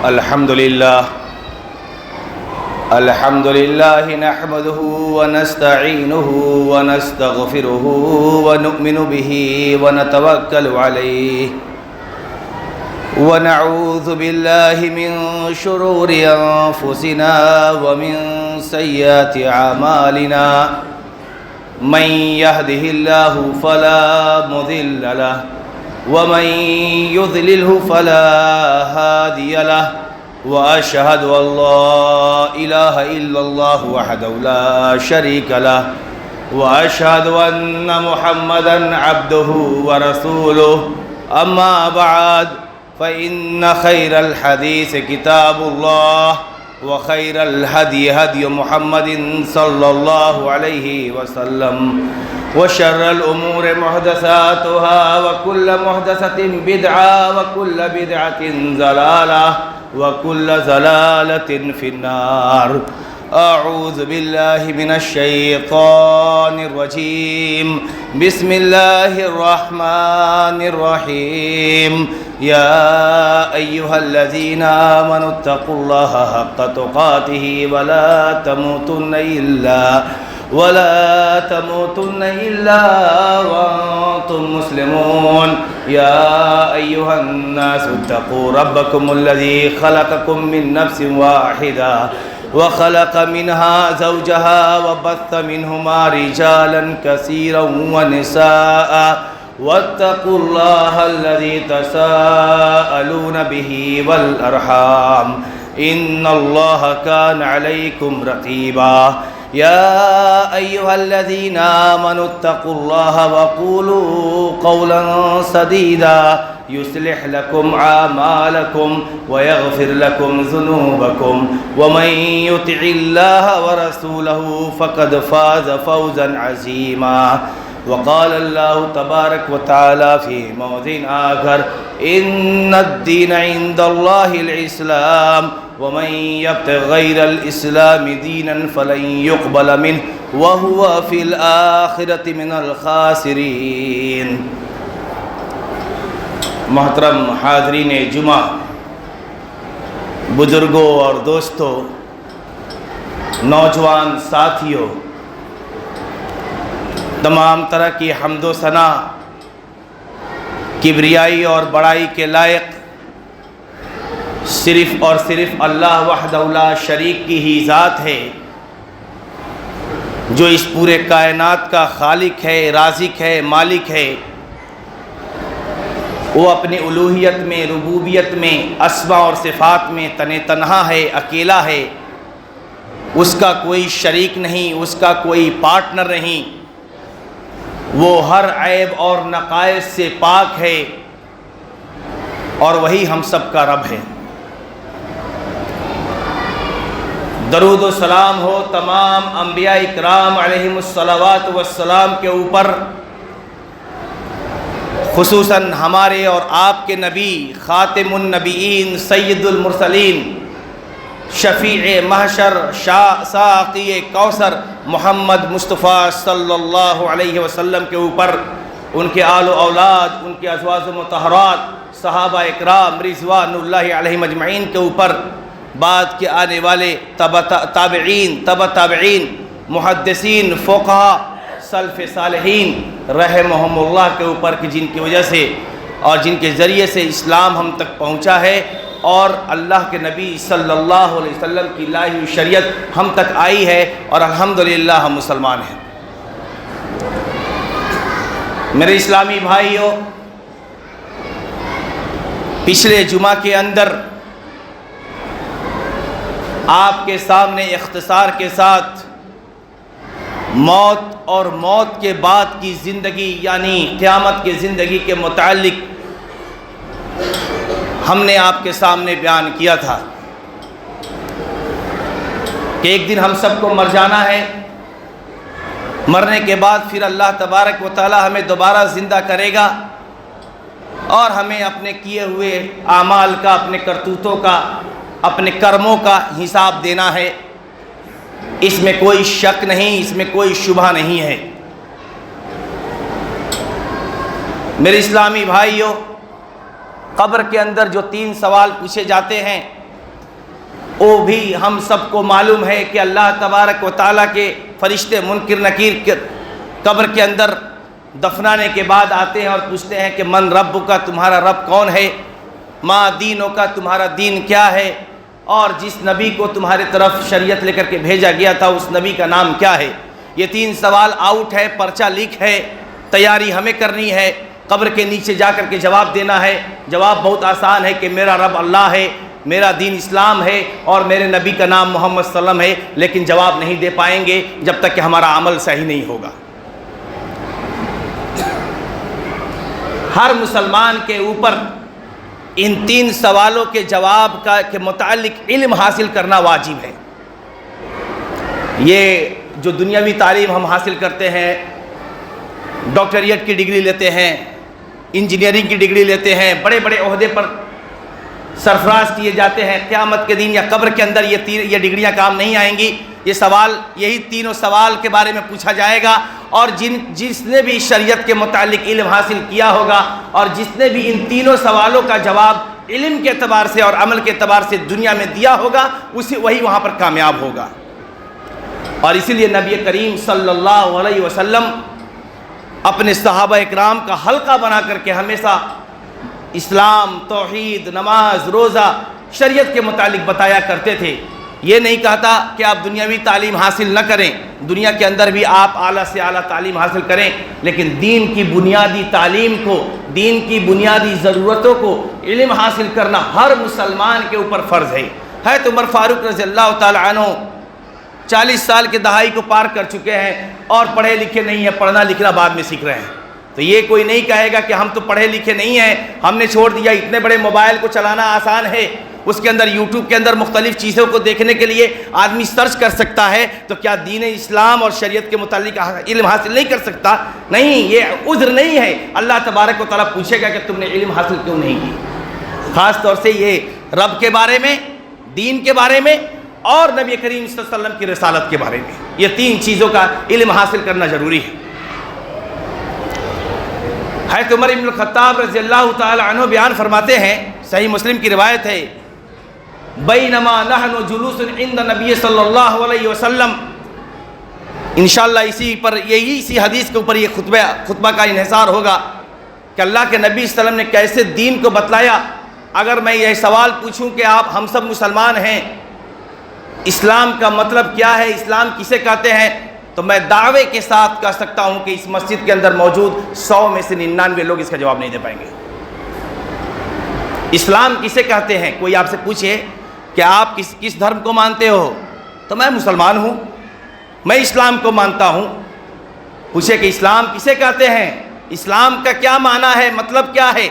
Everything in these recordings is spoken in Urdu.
الحمد لله نحمده ونستعينه ونستغفره ونؤمن به ونتوكل عليه ونعوذ بالله من شرور أنفسنا ومن سيئات أعمالنا من يهده الله فلا مضل له ومن يضلله فلا هادي له وأشهد أن لا إله إلا الله وحده لا شريك له وأشهد أن محمدا عبده ورسوله أما بعد فإن خير الحديث كتاب الله وخير الهدي هدي محمد صلى الله عليه وسلم وشر الأمور محدثاتها وكل محدثة بدعة وكل بدعة ضلالة وكل ضلالة في النار. أعوذ بالله من الشيطان الرجيم. بسم الله الرحمن الرحيم. يا أيها الذين آمنوا اتقوا الله حق تقاته ولا تموتن إلا وأنتم مسلمون. يا أيها الناس اتقوا ربكم الذي خلقكم من نفس واحدة وخلق منها زوجها وبث منهما رجالا كثيرا ونساء واتقوا الله الذي تساءلون به والأرحام إن الله كان عليكم رقيبا. يا أيها الذين آمنوا اتقوا الله وقولوا قولا سديدا يصلح لكم أعمالكم ويغفر لكم ذنوبكم ومن يطع الله ورسوله فقد فاز فوزا عظيما. وقال الله تبارك وتعالى في موضع آخر إن الدين عند الله الإسلام ومن يبتغ غير الإسلام دينا فلن يقبل منه وهو في الآخرة من الخاسرين. محترم حاضرین جمعہ، بزرگوں اور دوستوں، نوجوان ساتھیوں، تمام طرح کی حمد و ثنا کبریائی اور بڑائی کے لائق صرف اور صرف اللہ وحدہ لا شریک کی ہی ذات ہے، جو اس پورے کائنات کا خالق ہے، رازق ہے، مالک ہے. وہ اپنی الوہیت میں، ربوبیت میں، اسماء اور صفات میں تنہا ہے، اکیلا ہے. اس کا کوئی شریک نہیں، اس کا کوئی پارٹنر نہیں. وہ ہر عیب اور نقائص سے پاک ہے اور وہی ہم سب کا رب ہے. درود و سلام ہو تمام انبیاء اکرام علیہم الصلوات والسلام کے اوپر، خصوصاً ہمارے اور آپ کے نبی خاتم النبیین سید المرسلین شفیع محشر ساقی کوثر محمد مصطفیٰ صلی اللہ علیہ وسلم کے اوپر، ان کے آل و اولاد، ان کے ازواج مطہرات، صحابہ اکرام رضوان اللہ علیہم اجمعین کے اوپر، بعد کے آنے والے تابعین، محدثین، فقہا، سلف صالحین رحمہم اللہ کے اوپر، کہ جن کی وجہ سے اور جن کے ذریعے سے اسلام ہم تک پہنچا ہے اور اللہ کے نبی صلی اللہ علیہ وسلم کی لائی ہوئی شریعت ہم تک آئی ہے، اور الحمدللہ ہم مسلمان ہیں. میرے اسلامی بھائیوں، پچھلے جمعہ کے اندر آپ کے سامنے اختصار کے ساتھ موت اور موت کے بعد کی زندگی یعنی قیامت کی زندگی کے متعلق ہم نے آپ کے سامنے بیان کیا تھا کہ ایک دن ہم سب کو مر جانا ہے. مرنے کے بعد پھر اللہ تبارک و تعالی ہمیں دوبارہ زندہ کرے گا اور ہمیں اپنے کیے ہوئے اعمال کا، اپنے کرتوتوں کا، اپنے کرموں کا حساب دینا ہے. اس میں کوئی شک نہیں، اس میں کوئی شبہ نہیں ہے. میرے اسلامی بھائیوں، قبر کے اندر جو 3 سوال پوچھے جاتے ہیں وہ بھی ہم سب کو معلوم ہے کہ اللہ تبارک و تعالیٰ کے فرشتے منکر نکیر کے قبر کے اندر دفنانے کے بعد آتے ہیں اور پوچھتے ہیں کہ من رب کا، تمہارا رب کون ہے، ما دینوں کا، تمہارا دین کیا ہے، اور جس نبی کو تمہارے طرف شریعت لے کر کے بھیجا گیا تھا اس نبی کا نام کیا ہے۔ یہ 3 سوال آؤٹ ہے، پرچہ لیک ہے، تیاری ہمیں کرنی ہے، قبر کے نیچے جا کر کے جواب دینا ہے۔ جواب بہت آسان ہے کہ میرا رب اللہ ہے، میرا دین اسلام ہے، اور میرے نبی کا نام محمد صلی اللہ علیہ وسلم ہے، لیکن جواب نہیں دے پائیں گے جب تک کہ ہمارا عمل صحیح نہیں ہوگا۔ ہر مسلمان کے اوپر ان 3 سوالوں کے جواب کے متعلق علم حاصل کرنا واجب ہے۔ یہ جو دنیاوی تعلیم ہم حاصل کرتے ہیں، ڈاکٹریٹ کی ڈگری لیتے ہیں، انجینئرنگ کی ڈگری لیتے ہیں، بڑے بڑے عہدے پر سرفراز کیے جاتے ہیں، قیامت کے دن یا قبر کے اندر یہ ڈگریاں کام نہیں آئیں گی۔ یہ سوال، یہی 3 سوال کے بارے میں پوچھا جائے گا، اور جس نے بھی شریعت کے متعلق علم حاصل کیا ہوگا اور جس نے بھی ان 3 سوالوں کا جواب علم کے اعتبار سے اور عمل کے اعتبار سے دنیا میں دیا ہوگا، وہی وہاں پر کامیاب ہوگا۔ اور اسی لیے نبی کریم صلی اللہ علیہ وسلم اپنے صحابہ اکرام کا حلقہ بنا کر کے ہمیشہ اسلام، توحید، نماز، روزہ، شریعت کے متعلق بتایا کرتے تھے۔ یہ نہیں کہتا کہ آپ دنیاوی تعلیم حاصل نہ کریں، دنیا کے اندر بھی آپ اعلیٰ سے اعلیٰ تعلیم حاصل کریں، لیکن دین کی بنیادی تعلیم کو، دین کی بنیادی ضرورتوں کو علم حاصل کرنا ہر مسلمان کے اوپر فرض ہے۔ حضرت عمر فاروق رضی اللہ تعالی عنہ 40 سال کے دہائی کو پار کر چکے ہیں اور پڑھے لکھے نہیں ہیں، پڑھنا لکھنا بعد میں سیکھ رہے ہیں۔ تو یہ کوئی نہیں کہے گا کہ ہم تو پڑھے لکھے نہیں ہیں، ہم نے چھوڑ دیا، اتنے بڑے موبائل کو چلانا آسان ہے، اس کے اندر یوٹیوب کے اندر مختلف چیزوں کو دیکھنے کے لیے آدمی سرچ کر سکتا ہے، تو کیا دین اسلام اور شریعت کے متعلق علم حاصل نہیں کر سکتا؟ نہیں، یہ عذر نہیں ہے۔ اللہ تبارک و تعالیٰ پوچھے گا کہ تم نے علم حاصل کیوں نہیں کی۔ خاص طور سے یہ رب کے بارے میں، دین کے بارے میں، اور نبی کریم صلی اللہ علیہ وسلم کی رسالت کے بارے میں، یہ 3 چیزوں کا علم حاصل کرنا ضروری ہے۔ حضرت عمر بن الخطاب رضی اللہ تعالی عنہ بیان فرماتے ہیں، صحیح مسلم کی روایت ہے، بینما نحن جلوس عند نبی صلی اللہ علیہ وسلم، انشاءاللہ اسی حدیث کے اوپر یہ خطبہ کا انحصار ہوگا کہ اللہ کے نبی صلی اللہ علیہ وسلم نے کیسے دین کو بتلایا۔ اگر میں یہ سوال پوچھوں کہ ہم سب مسلمان ہیں، اسلام کا مطلب کیا ہے، اسلام کسے کہتے ہیں، تو میں دعوے کے ساتھ کہہ سکتا ہوں کہ اس مسجد کے اندر موجود 100 میں سے 99 لوگ اس کا جواب نہیں دے پائیں گے۔ اسلام کسے کہتے ہیں؟ کوئی آپ سے پوچھے کہ آپ کس دھرم کو مانتے ہو، تو میں مسلمان ہوں، میں اسلام کو مانتا ہوں۔ پوچھے کہ اسلام کسے کہتے ہیں، اسلام کا کیا معنی ہے، مطلب کیا ہے،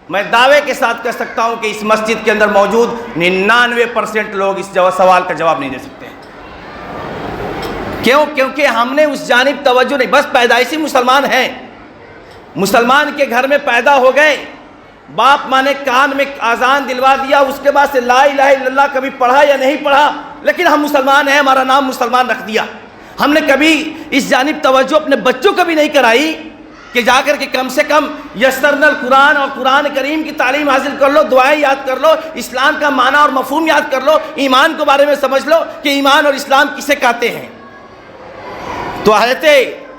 میں دعوے کے ساتھ کہہ سکتا ہوں کہ اس مسجد کے اندر موجود 99% لوگ اس سوال کا جواب نہیں دے سکتے ہیں۔ کیوں؟ کیونکہ ہم نے اس جانب توجہ نہیں، بس پیدائشی مسلمان ہیں، مسلمان کے گھر میں پیدا ہو گئے، باپ ماں نے کان میں اذان دلوا دیا، اس کے بعد سے لا الہ الا اللہ کبھی پڑھا یا نہیں پڑھا، لیکن ہم مسلمان ہیں، ہمارا نام مسلمان رکھ دیا۔ ہم نے کبھی اس جانب توجہ اپنے بچوں کو بھی نہیں کرائی کہ جا کر کے کم سے کم یسرنا القرآن اور قرآن کریم کی تعلیم حاصل کر لو، دعائیں یاد کر لو، اسلام کا معنی اور مفہوم یاد کر لو، ایمان کے بارے میں سمجھ لو کہ ایمان اور اسلام کسے کہتے ہیں۔ تو حضرت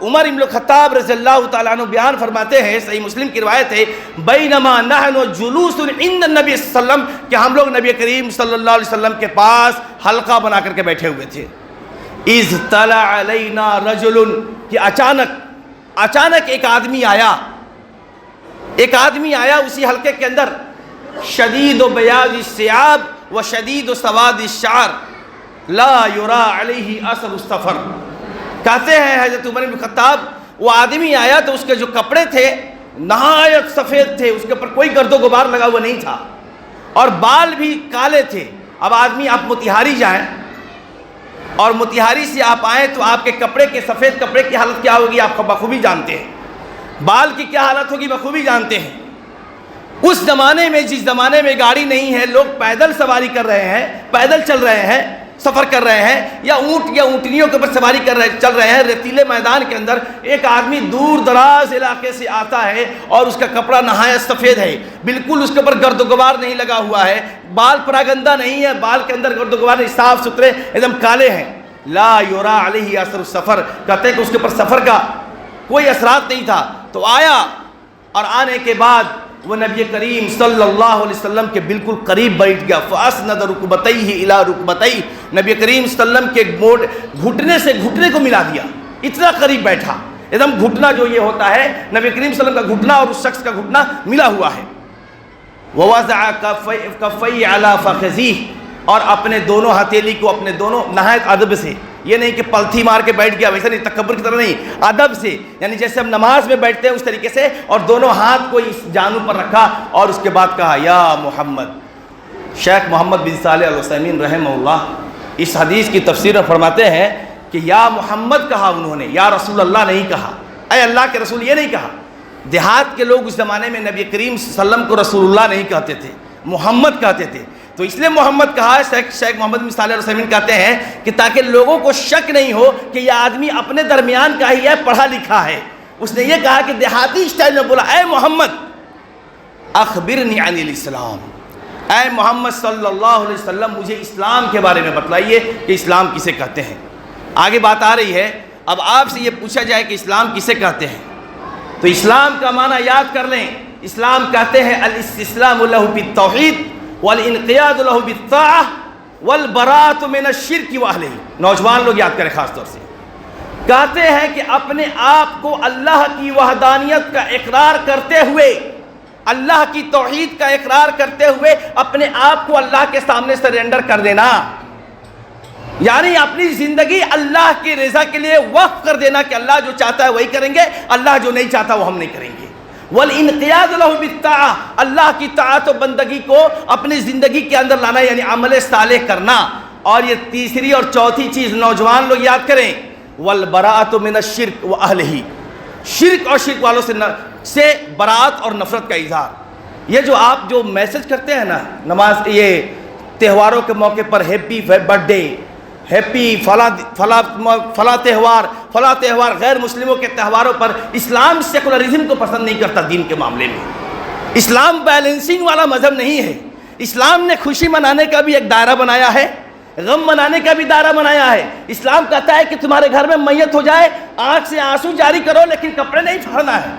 عمر بن الخطاب رضی اللہ تعالیٰ عنہ بیان فرماتے ہیں، صحیح مسلم کی روایت ہے، بینما نحن جلوس عند النبی صلی اللہ علیہ وسلم، کہ ہم لوگ نبی کریم صلی اللہ علیہ وسلم کے پاس حلقہ بنا کر کے بیٹھے ہوئے تھے، اذ طلع علینا رجل، کہ اچانک ایک آدمی آیا اسی حلقے کے اندر، شدید و بیاض الثیاب و شدید و سواد الشعر لا یرا علیہ اثر السفر۔ کہتے ہیں حضرت عمر بن خطاب، وہ آدمی آیا تو اس کے جو کپڑے تھے نہایت سفید تھے، اس کے اوپر کوئی گرد و غبار لگا ہوا نہیں تھا، اور بال بھی کالے تھے۔ اب آدمی، آپ موتیہاری جائیں اور موتیہاری سے آپ آئیں تو آپ کے کپڑے کے، سفید کپڑے کی حالت کیا ہوگی آپ بخوبی جانتے ہیں، بال کی کیا حالت ہوگی بخوبی جانتے ہیں۔ اس زمانے میں، جس زمانے میں گاڑی نہیں ہے، لوگ پیدل سواری کر رہے ہیں، پیدل چل رہے ہیں، سفر کر رہے ہیں یا اونٹ یا اونٹنیوں کے اوپر سواری چل رہے ہیں ریتیلے میدان کے اندر، ایک آدمی دور دراز علاقے سے آتا ہے اور اس کا کپڑا نہایت سفید ہے، بالکل اس کے اوپر گرد و غبار نہیں لگا ہوا ہے، بال پراگندہ نہیں ہے، بال کے اندر گرد و غبار نہیں، صاف ستھرے ایک دم کالے ہیں، لا یرا علیہ اثر السفر، کہتے ہیں کہ اس کے اوپر سفر کا کوئی اثرات نہیں تھا۔ تو آیا اور آنے کے بعد وہ نبی کریم صلی اللہ علیہ وسلم کے بالکل قریب بیٹھ گیا، فَأَسْنَدَ رُكْبَتَيْهِ إِلَىٰ رُكْبَتَيْهِ، نبی کریم صلی اللہ علیہ وسلم کے گھٹنے سے گھٹنے کو ملا دیا، اتنا قریب بیٹھا، ایک دم گھٹنا جو یہ ہوتا ہے نبی کریم صلی اللہ علیہ وسلم کا گھٹنا اور اس شخص کا گھٹنا ملا ہوا ہے۔ وَوَضَعَ كَفَّيْهِ عَلَىٰ فَخِذِيهِ، اور اپنے دونوں ہتھیلی کو اپنے دونوں نہایت ادب سے، یہ نہیں کہ پلتھی مار کے بیٹھ گیا، ویسا نہیں، تکبر کی طرح نہیں، ادب سے، یعنی جیسے ہم نماز میں بیٹھتے ہیں اس طریقے سے، اور دونوں ہاتھ کو اس جانوں پر رکھا اور اس کے بعد کہا یا محمد۔ شیخ محمد بن صالح العثیمین رحمہ اللہ اس حدیث کی تفسیر میں فرماتے ہیں کہ یا محمد کہا انہوں نے، یا رسول اللہ نہیں کہا، اے اللہ کے رسول یہ نہیں کہا۔ دیہات کے لوگ اس زمانے میں نبی کریم صلی اللہ علیہ وسلم کو رسول اللہ نہیں کہتے تھے، محمد کہتے تھے، تو اس لیے محمد کہا ہے۔ شیخ محمد بن صالح العثیمین کہتے ہیں کہ تاکہ لوگوں کو شک نہیں ہو کہ یہ آدمی اپنے درمیان کا ہی ہے، پڑھا لکھا ہے، اس نے یہ کہا کہ دیہاتی اسٹائل میں بولا، اے محمد اخبرنی عن الاسلام، اے محمد صلی اللہ علیہ وسلم مجھے اسلام کے بارے میں بتلائیے کہ اسلام کسے کہتے ہیں۔ آگے بات آ رہی ہے، اب آپ سے یہ پوچھا جائے کہ اسلام کسے کہتے ہیں، تو اسلام کا معنی یاد کر لیں، اسلام کہتے ہیں الاستسلام لہ بالتوحید والانقیاد لہ بالطاعہ والبراءۃ من الشرک واہلہ۔ نوجوان لوگ یاد کریں خاص طور سے، کہتے ہیں کہ اپنے آپ کو اللہ کی وحدانیت کا اقرار کرتے ہوئے، اللہ کی توحید کا اقرار کرتے ہوئے اپنے آپ کو اللہ کے سامنے سرنڈر کر دینا، یعنی اپنی زندگی اللہ کی رضا کے لیے وقف کر دینا کہ اللہ جو چاہتا ہے وہی کریں گے، اللہ جو نہیں چاہتا وہ ہم نہیں کریں گے۔ والانقیاد لہ بالطاعہ، اللہ کی طاعت و بندگی کو اپنی زندگی کے اندر لانا، یعنی عمل صالح کرنا۔ اور یہ تیسری اور چوتھی چیز نوجوان لوگ یاد کریں، والبراءۃ من الشرک واہلہ، شرک اور شرک والوں سے براءت اور نفرت کا اظہار۔ یہ جو آپ جو میسج کرتے ہیں نا نماز، یہ تہواروں کے موقع پر ہیپی برتھ ڈے، ہیپی فلاں تہوار، غیر مسلموں کے تہواروں پر، اسلام سیکولرزم کو پسند نہیں کرتا دین کے معاملے میں۔ اسلام بیلنسنگ والا مذہب نہیں ہے، اسلام نے خوشی منانے کا بھی ایک دائرہ بنایا ہے، غم منانے کا بھی دائرہ بنایا ہے۔ اسلام کہتا ہے کہ تمہارے گھر میں میت ہو جائے، آنکھ سے آنسو جاری کرو لیکن کپڑے نہیں پھاڑنا ہے،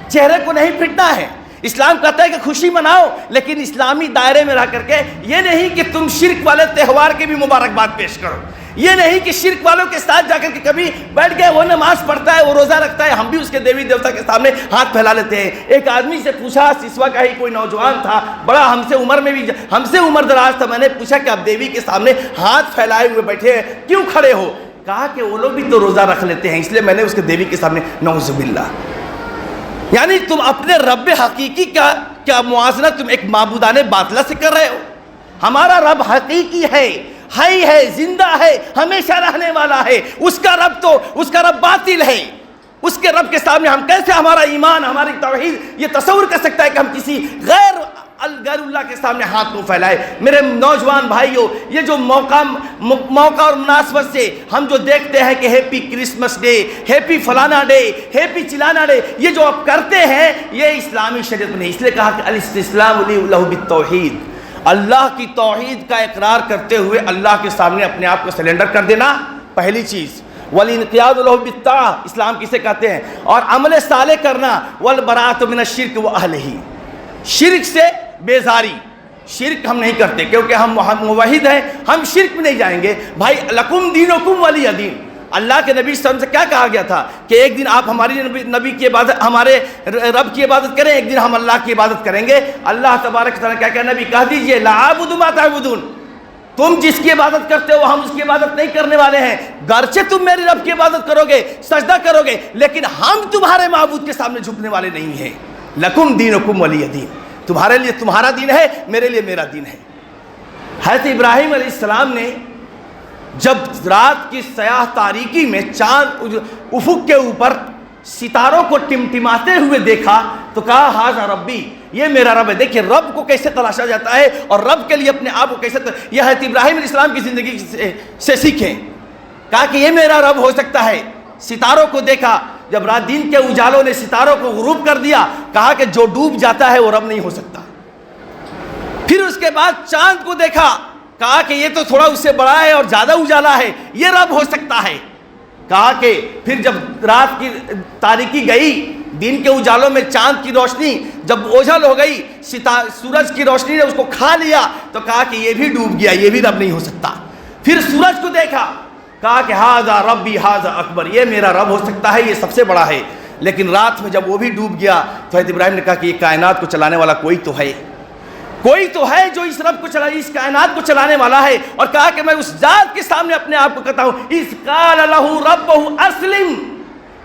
چہرے کو نہیں پھٹنا ہے۔ اسلام کہتا ہے کہ خوشی مناؤ لیکن اسلامی دائرے میں رہ کر کے، یہ نہیں کہ تم شرک والے تہوار کی بھی مبارکباد پیش کرو، یہ نہیں کہ شرک والوں کے ساتھ جا کر کے کبھی بیٹھ گئے، وہ نماز پڑھتا ہے، وہ روزہ رکھتا ہے، ہم بھی اس کے دیوی دیوتا کے سامنے ہاتھ پھیلا لیتے ہیں۔ ایک آدمی سے پوچھا، سسوا کا ہی کوئی نوجوان تھا، بڑا ہم سے عمر دراز تھا، میں نے پوچھا کہ آپ دیوی کے سامنے ہاتھ پھیلائے ہوئے بیٹھے ہیں، کیوں کھڑے ہو؟ کہا کہ وہ لوگ بھی تو روزہ رکھ لیتے ہیں، اس لیے میں نے اس کے دیوی کے سامنے، نعوذ باللہ۔ یعنی تم اپنے رب حقیقی کا کیا موازنہ تم ایک معبودان باطلہ سے کر رہے ہو؟ ہمارا رب حقیقی ہے، حی ہے، زندہ ہے، ہمیشہ رہنے والا ہے، اس کا رب باطل ہے۔ اس کے رب کے سامنے ہم کیسے ہمارا ایمان، ہماری توحید یہ تصور کر سکتا ہے کہ ہم کسی غیر اللہ کے سامنے ہاتھ کو پھیلائے؟ میرے نوجوان بھائیوں، یہ جو موقع اور مناسبت سے ہم جو دیکھتے ہیں کہ ہیپی کرسمس ڈے، ہیپی فلانا ڈے، ہیپی چلانا ڈے، یہ جو آپ کرتے ہیں یہ اسلامی شریعت میں نہیں۔ اس لیے کہا کہ الاستسلام لہ بالتوحید، اللہ کی توحید کا اقرار کرتے ہوئے اللہ کے سامنے اپنے آپ کو سرنڈر کر دینا، پہلی چیز۔ والانقیاد لہ بالطاعہ، اسلام کسے کہتے ہیں، اور عمل صالح کرنا۔ والبراءۃ من الشرک واہلہ، شرک سے بیزاری، شرک ہم نہیں کرتے کیونکہ ہم موحد ہیں، ہم شرک میں نہیں جائیں گے۔ بھائی لکم دینکم ولی دین، اللہ کے نبی صلی اللہ علیہ وسلم سے کیا کہا گیا تھا کہ ایک دن آپ ہماری نبی کی عبادت، ہمارے رب کی عبادت کریں، ایک دن ہم اللہ کی عبادت کریں گے۔ اللہ تبارک و تعالیٰ کیا کہ نبی کہہ دیجئے لا اعبد ما تعبدون، تم جس کی عبادت کرتے ہو ہم اس کی عبادت نہیں کرنے والے ہیں، گرچہ تم میرے رب کی عبادت کرو گے، سجدہ کرو گے، لیکن ہم تمہارے معبود کے سامنے جھکنے والے نہیں ہیں۔ لکم دینکم ولی دین، تمہارے لیے تمہارا دین ہے، میرے لیے میرا دین ہے۔ حضرت ابراہیم علیہ السلام نے جب رات کی سیاہ تاریکی میں چاند افق کے اوپر ستاروں کو ٹمٹماتے ہوئے دیکھا تو کہا ہاذا ربی، یہ میرا رب ہے۔ دیکھیں رب کو کیسے تلاشا جاتا ہے اور رب کے لیے اپنے آپ کو کیسے یہ حضرت ابراہیم علیہ السلام کی زندگی سے سیکھیں۔ کہا کہ یہ میرا رب ہو سکتا ہے۔ ستاروں کو دیکھا، جب رات دن کے اجالوں نے ستاروں کو غروب کر دیا، کہا کہ جو ڈوب جاتا ہے وہ رب نہیں ہو سکتا۔ پھر اس کے بعد چاند کو دیکھا، کہا کہ یہ تو تھوڑا اس سے بڑا ہے اور زیادہ اجالا ہے، یہ رب ہو سکتا ہے۔ کہا کہ پھر جب رات کی تاریکی گئی، دن کے اجالوں میں چاند کی روشنی جب اوجھل ہو گئی، سورج کی روشنی نے اس کو کھا لیا، تو کہا کہ یہ بھی ڈوب گیا، یہ بھی رب نہیں ہو سکتا۔ پھر سورج کو دیکھا، کہا کہ ہاذا ربی ہاذا اکبر، یہ میرا رب ہو سکتا ہے، یہ سب سے بڑا ہے۔ لیکن رات میں جب وہ بھی ڈوب گیا تو حضرت ابراہیم نے کہا کہ یہ کائنات کو چلانے والا کوئی تو ہے، کوئی تو ہے جو اس رب کو اس کائنات کو چلانے والا ہے۔ اور کہا کہ میں اس ذات کے سامنے اپنے آپ کو کہتا ہوں، اذ قال لہ ربہ اسلم،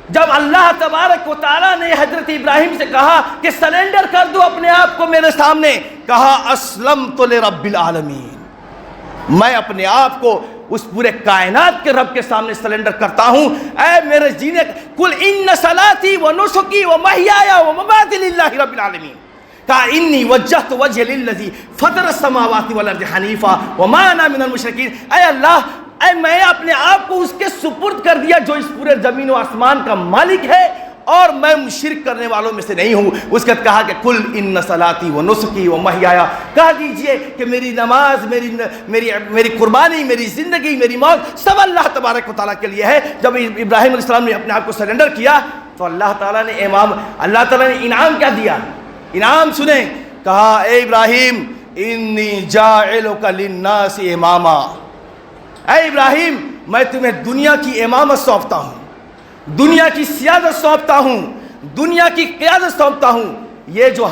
جب اللہ تبارک و تعالیٰ نے حضرت ابراہیم سے کہا کہ سرنڈر کر دو اپنے آپ کو میرے سامنے، کہا اسلمت لرب العالمین، میں اپنے آپ کو اس پورے کائنات کے رب کے سامنے سرنڈر کرتا ہوں۔ اے میرے جینے، قل ان صلاتی و نسکی و محیایا و مماتی للہ رب العالمین، کہا انی وجہت وجہ للذی فطر السماوات والارض حنیفا وما انا من المشرکین، اے اللہ، اے میں اپنے آپ کو اس کے سپرد کر دیا جو اس پورے زمین و آسمان کا مالک ہے، اور میں شرک کرنے والوں میں سے نہیں ہوں۔ اس کے بعد کہا کہ کل ان صلاتی و نسکی و محیایا، کہہ دیجئے کہ میری نماز، میری قربانی، میری زندگی، میری موت سب اللہ تبارک و تعالیٰ کے لیے ہے۔ جب ابراہیم علیہ السلام نے اپنے آپ کو سرنڈر کیا تو اللہ تعالیٰ نے انعام کیا دیا؟ انعام سنیں، کہا اے ابراہیم انی جاعلک للناس اماما، اے ابراہیم میں تمہیں دنیا کی امامت سونپتا ہوں، دنیا کی سیادت سونپتا ہوں، دنیا کی قیادت سونپتا ہوں۔ یہ جو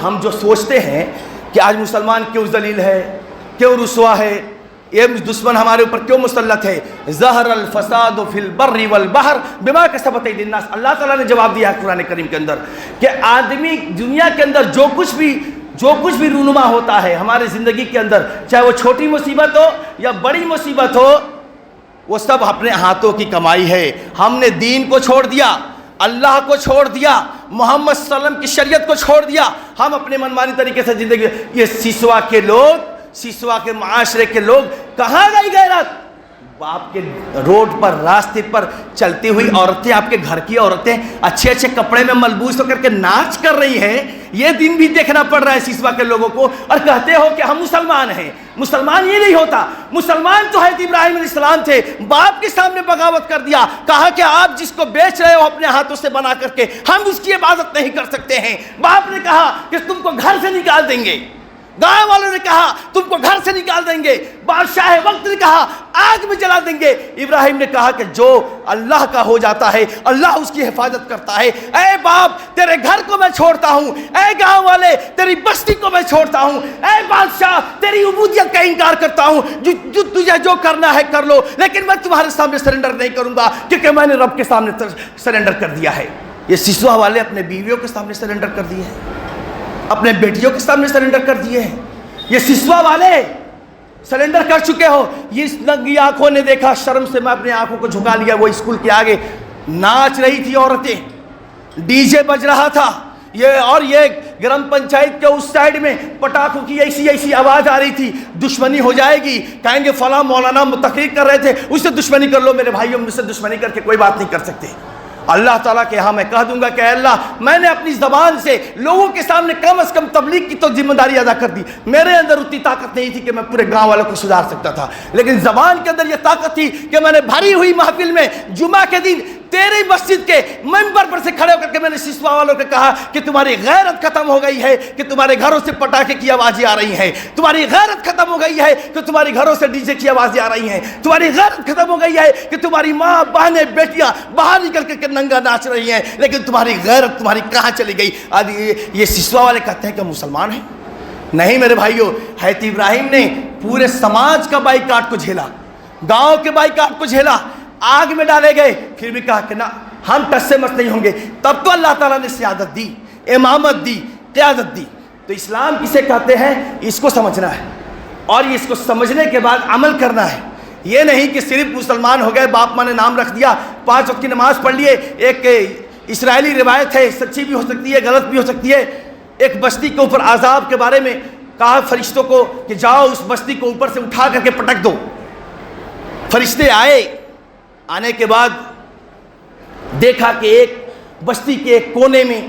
ہم جو سوچتے ہیں کہ آج مسلمان کیوں ذلیل ہے، کیوں رسوا ہے، یہ دشمن ہمارے اوپر کیوں مسلط ہے، ظہر الفساد فی البر والبحر بما کسبت ایدی الناس، اللہ تعالیٰ نے جواب دیا ہے قرآن کریم کے اندر کہ آدمی دنیا کے اندر جو کچھ بھی رونما ہوتا ہے ہمارے زندگی کے اندر، چاہے وہ چھوٹی مصیبت ہو یا بڑی مصیبت ہو، وہ سب اپنے ہاتھوں کی کمائی ہے۔ ہم نے دین کو چھوڑ دیا، اللہ کو چھوڑ دیا، محمد صلی اللہ علیہ وسلم کی شریعت کو چھوڑ دیا، ہم اپنے منمانی طریقے سے زندگی۔ یہ سیسوا کے معاشرے کے لوگ کہاں گئی غیرت؟ آپ کے روڈ پر، راستے پر چلتی ہوئی عورتیں، آپ کے گھر کی عورتیں اچھے اچھے کپڑے میں ملبوس ہو کر کے ناچ کر رہی ہیں، یہ دن بھی دیکھنا پڑ رہا ہے سیسوا کے لوگوں کو، اور کہتے ہو کہ ہم مسلمان ہیں۔ مسلمان یہ نہیں ہوتا، مسلمان تو حضرت ابراہیم علیہ السلام تھے، باپ کے سامنے بغاوت کر دیا، کہا کہ آپ جس کو بیچ رہے ہو اپنے ہاتھوں سے بنا کر کے، ہم اس کی عبادت نہیں کر سکتے ہیں۔ باپ نے کہا کہ تم کو گھر سے نکال دیں گے، گاؤں والوں نے کہا تم کو گھر سے نکال دیں گے، بادشاہ وقت نے کہا آگ میں جلا دیں گے۔ ابراہیم نے کہا کہ جو اللہ کا ہو جاتا ہے اللہ اس کی حفاظت کرتا ہے۔ اے باپ تیرے گھر کو میں چھوڑتا ہوں، اے گاؤں والے تیری بستی کو میں چھوڑتا ہوں، اے بادشاہ تیری عبودیت کا انکار کرتا ہوں، جو تجھے جو کرنا ہے کر لو، لیکن میں تمہارے سامنے سرنڈر نہیں کروں گا کیونکہ میں نے رب کے سامنے سرنڈر کر دیا ہے۔ یہ سیسوا والے اپنے بیویوں کے سامنے سرنڈر کر دیے ہیں، اپنے بیٹیوں کے سامنے سرنڈر کر دیے ہیں۔ یہ سیسوا والے سرنڈر کر چکے ہو۔ یہ ننگی آنکھوں نے دیکھا، شرم سے میں اپنے آنکھوں کو جھکا لیا۔ وہ اسکول کے آگے ناچ رہی تھی عورتیں، ڈی جے بج رہا تھا، یہ گرام پنچایت کے اس سائیڈ میں پٹاخوں کی ایسی آواز آ رہی تھی، دشمنی ہو جائے گی، کہیں گے فلاں مولانا تقریر کر رہے تھے، اس سے دشمنی کر لو۔ میرے بھائیوں مجھ سے دشمنی کر کے کوئی بات نہیں کر سکتے۔ اللہ تعالیٰ کے ہاں میں کہہ دوں گا کہ اے اللہ میں نے اپنی زبان سے لوگوں کے سامنے کم از کم تبلیغ کی تو ذمہ داری ادا کر دی۔ میرے اندر اتنی طاقت نہیں تھی کہ میں پورے گاؤں والوں کو سدھار سکتا تھا، لیکن زبان کے اندر یہ طاقت تھی کہ میں نے بھری ہوئی محفل میں جمعہ کے دن تیری مسجد کے ممبر پر سے کھڑے ہو کر کے میں نے سیسوا والوں کو کہا کہ تمہاری غیرت ختم ہو گئی ہے کہ تمہارے گھروں سے پٹاخے کی آوازیں آ رہی ہیں، تمہاری غیرت ختم ہو گئی ہے کہ تمہارے گھروں سے ڈی جے کی آوازیں آ رہی ہیں، تمہاری غیرت ختم ہو گئی ہے کہ تمہاری ماں بہنیں بیٹیاں باہر نکل کر کے ننگا ناچ رہی ہیں، لیکن تمہاری غیرت تمہاری کہاں چلی گئی؟ یہ سیسوا والے کہتے ہیں کہ مسلمان ہیں۔ نہیں میرے بھائیوں، حضرت ابراہیم نے پورے سماج کا بائیکاٹ کو جھیلا، گاؤں کے بائیکاٹ کو جھیلا، آگ میں ڈالے گئے، پھر بھی کہا کہ نہ ہم ٹس سے مس نہیں ہوں گے۔ تب تو اللہ تعالیٰ نے سیادت دی، امامت دی، قیادت دی۔ تو اسلام کسے کہتے ہیں اس کو سمجھنا ہے، اور اس کو سمجھنے کے بعد عمل کرنا ہے۔ یہ نہیں کہ صرف مسلمان ہو گئے، باپ ماں نے نام رکھ دیا، 5 وقت کی نماز پڑھ لیے، اسرائیلی روایت ہے، سچی بھی ہو سکتی ہے غلط بھی ہو سکتی ہے، ایک بستی کے اوپر عذاب کے بارے میں کہا فرشتوں کو کہ جاؤ اس بستی کو اوپر سے اٹھا کر کے پٹک دو۔ فرشتے آئے، آنے کے بعد دیکھا کہ ایک بستی کے ایک کونے میں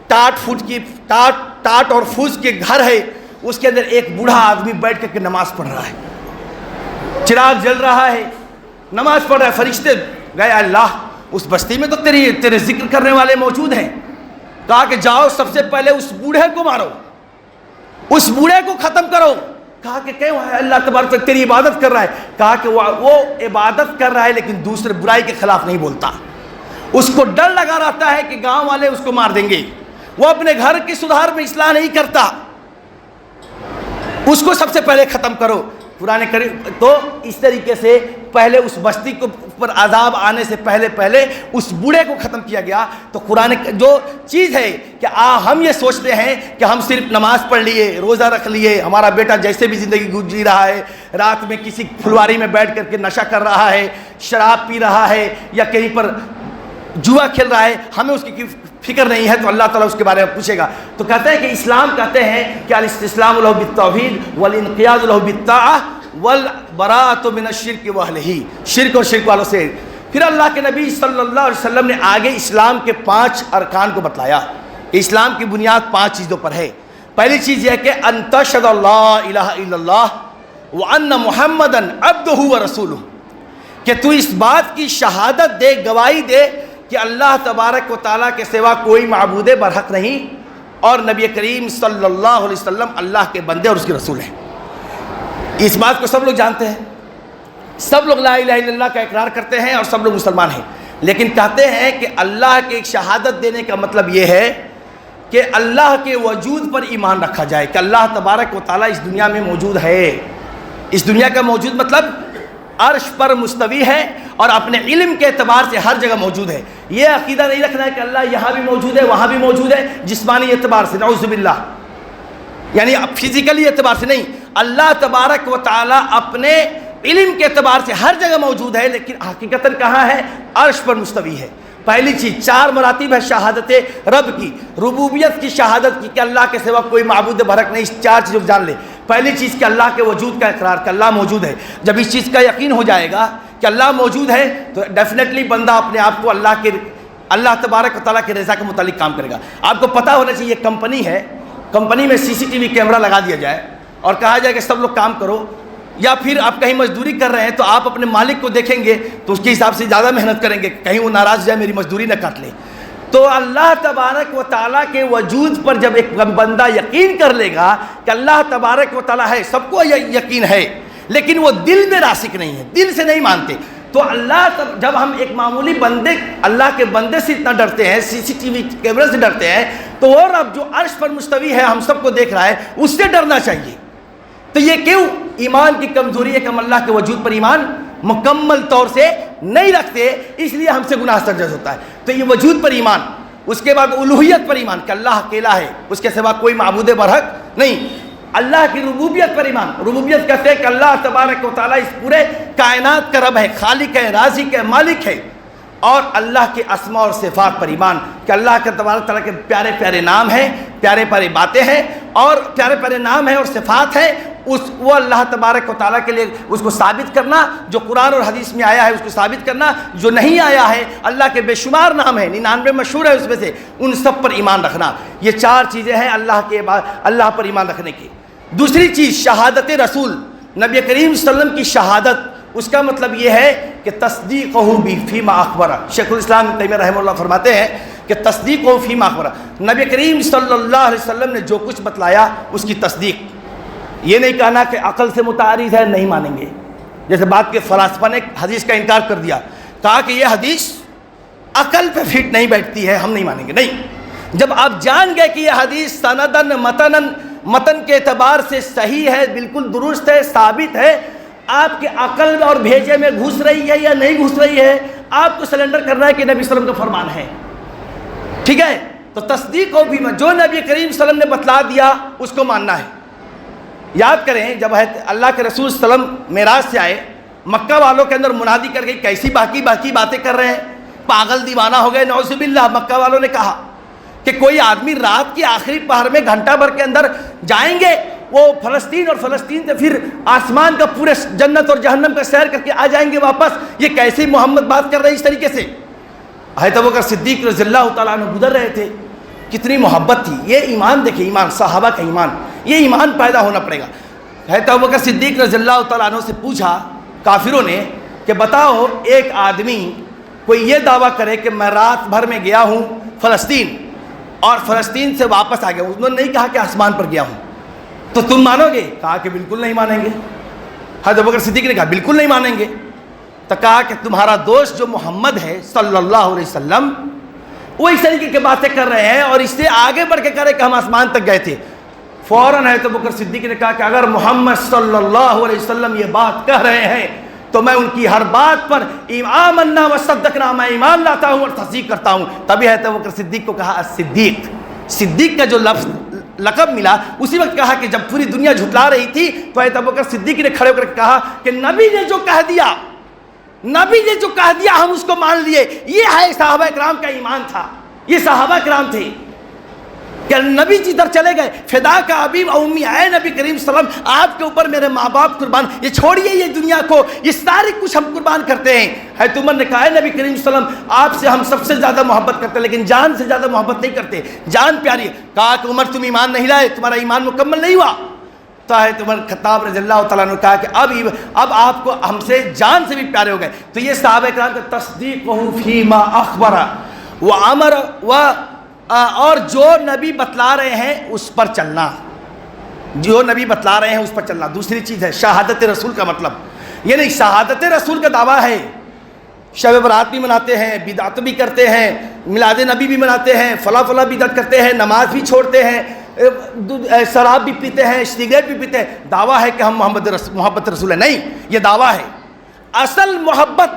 ٹاٹ اور پھوس کے گھر ہے، اس کے اندر ایک بوڑھا آدمی بیٹھ کر کے نماز پڑھ رہا ہے، چراغ جل رہا ہے، نماز پڑھ رہا ہے۔ فرشتے گئے، اللہ اس بستی میں تو تیرے ذکر کرنے والے موجود ہیں، کہا کہ جاؤ سب سے پہلے اس بوڑھے کو مارو، اس بوڑھے کو ختم کرو۔ کہا کہ کیوں ہے؟ اللہ تبارک و تعالیٰ تیری عبادت کر رہا ہے۔ کہا کہ وہ عبادت کر رہا ہے لیکن دوسرے برائی کے خلاف نہیں بولتا، اس کو ڈر لگا رہتا ہے کہ گاؤں والے اس کو مار دیں گے، وہ اپنے گھر کی سدھار میں اصلاح نہیں کرتا، اس کو سب سے پہلے ختم کرو۔ قرآن کریم تو اس طریقے سے پہلے اس بستی کو پر عذاب آنے سے پہلے اس بوڑھے کو ختم کیا گیا۔ تو قرآن جو چیز ہے کہ ہم یہ سوچتے ہیں کہ ہم صرف نماز پڑھ لیے، روزہ رکھ لیے، ہمارا بیٹا جیسے بھی زندگی جی رہا ہے، رات میں کسی پھلواری میں بیٹھ کر کے نشہ کر رہا ہے، شراب پی رہا ہے یا کہیں پر جوا کھیل رہا ہے، ہمیں اس کی فکر نہیں ہے، تو اللہ تعالیٰ اس کے بارے میں پوچھے گا۔ تو کہتے ہیں کہ اسلام کہتے ہیں کہ الاستسلام له بالتوحید والانقیاد له بالطاعہ والبراءۃ من الشرک واہلہ، شرک اور شرک والوں سے۔ پھر اللہ کے نبی صلی اللہ علیہ وسلم نے آگے اسلام کے 5 ارکان کو بتلایا کہ اسلام کی بنیاد 5 چیزوں پر ہے۔ پہلی چیز یہ ہے کہ ان تشہد لا الہ الا اللہ وان محمدا عبدہ ورسولہ، کہ تو اس بات کی شہادت دے، گواہی دے کہ اللہ تبارک و تعالیٰ کے سوا کوئی معبود برحق نہیں اور نبی کریم صلی اللہ علیہ وسلم اللہ کے بندے اور اس کے رسول ہیں۔ اس بات کو سب لوگ جانتے ہیں، سب لوگ لا الہ الا اللہ کا اقرار کرتے ہیں اور سب لوگ مسلمان ہیں، لیکن کہتے ہیں کہ اللہ کے ایک شہادت دینے کا مطلب یہ ہے کہ اللہ کے وجود پر ایمان رکھا جائے کہ اللہ تبارک و تعالیٰ اس دنیا میں موجود ہے۔ اس دنیا کا موجود مطلب عرش پر مستوی ہے اور اپنے علم کے اعتبار سے ہر جگہ موجود ہے۔ یہ عقیدہ نہیں رکھنا ہے کہ اللہ یہاں بھی موجود ہے وہاں بھی موجود ہے، جسمانی اعتبار سے، نعوذ باللہ، یعنی فزیکلی اعتبار سے نہیں۔ اللہ تبارک و تعالیٰ اپنے علم کے اعتبار سے ہر جگہ موجود ہے، لیکن حقیقتاً کہاں ہے؟ عرش پر مستوی ہے۔ پہلی چیز 4 مراتب ہے شہادت رب کی، ربوبیت کی شہادت کی کہ اللہ کے سوا کوئی معبود برحق نہیں۔ اس 4 چیزوں کو جان لے۔ پہلی چیز کہ اللہ کے وجود کا اقرار کہ اللہ موجود ہے۔ جب اس چیز کا یقین ہو جائے گا کہ اللہ موجود ہے تو ڈیفینیٹلی بندہ اپنے آپ کو اللہ تبارک و تعالیٰ کی رضا کے متعلق کام کرے گا۔ آپ کو پتہ ہونا چاہیے کمپنی ہے، کمپنی میں CCTV کیمرہ لگا دیا جائے اور کہا جائے کہ سب لوگ کام کرو، یا پھر آپ کہیں مزدوری کر رہے ہیں تو آپ اپنے مالک کو دیکھیں گے تو اس کے حساب سے زیادہ محنت کریں گے، کہیں وہ ناراض ہو جائے میری مزدوری نہ کاٹ لے۔ تو اللہ تبارک و تعالیٰ کے وجود پر جب ایک بندہ یقین کر لے گا کہ اللہ تبارک و تعالیٰ ہے، سب کو یقین ہے، لیکن وہ دل میں راسخ نہیں ہے، دل سے نہیں مانتے، تو جب ہم ایک معمولی بندے اللہ کے بندے سے اتنا ڈرتے ہیں، CCTV کیمرے سے ڈرتے ہیں، تو وہ رب جو عرش پر مستوی ہے، ہم سب کو دیکھ رہا ہے، اس سے ڈرنا چاہیے۔ تو یہ کیوں؟ ایمان کی کمزوری ہے کہ ہم اللہ کے وجود پر ایمان مکمل طور سے نہیں رکھتے، اس لیے ہم سے گناہ سرزد ہوتا ہے۔ تو یہ وجود پر ایمان، اس کے بعد الوہیت پر ایمان کہ اللہ اکیلا ہے، اس کے سوا کوئی معبود برحق نہیں۔ اللہ کی ربوبیت پر ایمان، ربوبیت کہتے ہیں کہ اللہ تبارک و تعالیٰ اس پورے کائنات کا رب ہے، خالق ہے، رازق ہے، مالک ہے۔ اور اللہ کے اسماء اور صفات پر ایمان کہ اللہ کے تبارک تعالیٰ کے پیارے پیارے نام ہیں، پیارے پیارے باتیں ہیں اور پیارے پیارے نام ہیں اور صفات ہیں، وہ اللہ تبارک و تعالیٰ کے لیے اس کو ثابت کرنا، جو قرآن اور حدیث میں آیا ہے اس کو ثابت کرنا، جو نہیں آیا ہے، اللہ کے بے شمار نام ہیں، 99 مشہور ہے اس میں سے، ان سب پر ایمان رکھنا۔ یہ 4 چیزیں ہیں اللہ پر ایمان رکھنے کی۔ دوسری چیز شہادت رسول، نبی کریم صلی اللہ علیہ وسلم کی شہادت، اس کا مطلب یہ ہے کہ تصدیقہ فیما اخبر۔ شیخ الاسلام ابن تیمیہ رحمہ اللہ فرماتے ہیں کہ تصدیقہ فیما اخبر، نبی کریم صلی اللہ علیہ وسلم نے جو کچھ بتلایا اس کی تصدیق، یہ نہیں کہنا کہ عقل سے متعارض ہے نہیں مانیں گے، جیسے بات کے فلاسفہ نے حدیث کا انکار کر دیا، کہا کہ یہ حدیث عقل پہ فٹ نہیں بیٹھتی ہے، ہم نہیں مانیں گے۔ نہیں، جب آپ جان گئے کہ یہ حدیث سندن متن کے اعتبار سے صحیح ہے، بالکل درست ہے، ثابت ہے، آپ کے عقل اور بھیجے میں گھس رہی ہے یا نہیں گھس رہی ہے، آپ کو سلنڈر کرنا ہے کہ نبی صلی اللہ علیہ وسلم کا فرمان ہے، ٹھیک ہے؟ تو تصدیق ہو بھی، جو نبی کریم صلی اللہ علیہ وسلم نے بتلا دیا اس کو ماننا ہے۔ یاد کریں جب اللہ کے رسول صلی اللہ علیہ وسلم معراج سے آئے، مکہ والوں کے اندر منادی کر گئی کیسی باقی باتیں کر رہے ہیں، پاگل دیوانہ ہو گئے نعوذ باللہ. مکہ والوں نے کہا کہ کوئی آدمی رات کی آخری پہر میں گھنٹہ بھر کے اندر جائیں گے وہ فلسطین، اور فلسطین سے پھر آسمان کا پورے جنت اور جہنم کا سیر کر کے آ جائیں گے واپس. یہ کیسے محمد بات کر رہے اس طریقے سے؟ حضرت ابوبکر صدیق رضی اللہ تعالیٰ عنہ گزر رہے تھے. کتنی محبت تھی. یہ ایمان دیکھیں، ایمان صحابہ کا ایمان، یہ ایمان پیدا ہونا پڑے گا. حضرت ابوبکر صدیق رضی اللہ تعالیٰ عنہ سے پوچھا کافروں نے کہ بتاؤ ایک آدمی کوئی یہ دعویٰ کرے کہ میں رات بھر میں گیا ہوں فلسطین اور فلسطین سے واپس آ گیا ہوں، انہوں نے نہیں کہا کہ آسمان پر گیا ہوں، تو تم مانو گے؟ کہا کہ بالکل نہیں مانیں گے. حضرت ابوبکر صدیق نے کہا بالکل نہیں مانیں گے. تو کہا کہ تمہارا دوست جو محمد ہے صلی اللہ علیہ وسلم وہ اس طریقے کی باتیں کر رہے ہیں اور اس سے آگے بڑھ کے کہہ رہے کہ ہم آسمان تک گئے تھے. فوراً حضرت ابوبکر صدیق نے کہا کہ اگر محمد صلی اللہ علیہ وسلم یہ بات کہہ رہے ہیں تو میں ان کی ہر بات پر آمنا وصدقنا، میں ایمان لاتا ہوں اور تصدیق کرتا ہوں. تبھی حضرت ابوبکر صدیق کو کہا الصدیق. صدیق کا جو لفظ لقب ملا اسی وقت کہا کہ جب پوری دنیا جھٹلا رہی تھی تو حضرت ابوبکر صدیق نے کھڑے ہو کر کہا کہ نبی نے جو کہہ دیا، نبی نے جو کہہ دیا ہم اس کو مان لیے. یہ ہے صحابہ کرام کا ایمان تھا. یہ صحابہ کرام تھے کہ نبی جی در چلے گئے، فدا کا ابی و امی، اے نبی کریم صلی اللہ علیہ وسلم آپ کے اوپر میرے ماں باپ قربان، یہ چھوڑیے یہ دنیا کو، یہ سارے کچھ ہم قربان کرتے ہیں. حضرت عمر نے کہا ہے نبی کریم صلی اللہ علیہ وسلم آپ سے ہم سب سے زیادہ محبت کرتے ہیں لیکن جان سے زیادہ محبت نہیں کرتے، جان پیاری ہے. کہا کہ عمر تم ایمان نہیں لائے، تمہارا ایمان مکمل نہیں ہوا. تو حضرت عمر خطاب رضی اللہ تعالیٰ نے کہا کہ اب آپ کو ہم سے جان سے بھی پیارے ہو گئے. تو یہ صحابہ کرام کا تصدیقہ فیما اخبر وامر اور جو نبی بتلا رہے ہیں اس پر چلنا، جو نبی بتلا رہے ہیں اس پر چلنا. دوسری چیز ہے شہادت رسول کا مطلب یہ نہیں شہادت رسول کا دعویٰ ہے. شب برات بھی مناتے ہیں، بدعت بھی کرتے ہیں، میلاد نبی بھی مناتے ہیں، فلاں فلاں بدعت کرتے ہیں، نماز بھی چھوڑتے ہیں، شراب بھی پیتے ہیں، سگریٹ بھی پیتے ہیں. دعویٰ ہے کہ ہم محبت رسول ہے. نہیں، یہ دعویٰ ہے. اصل محبت،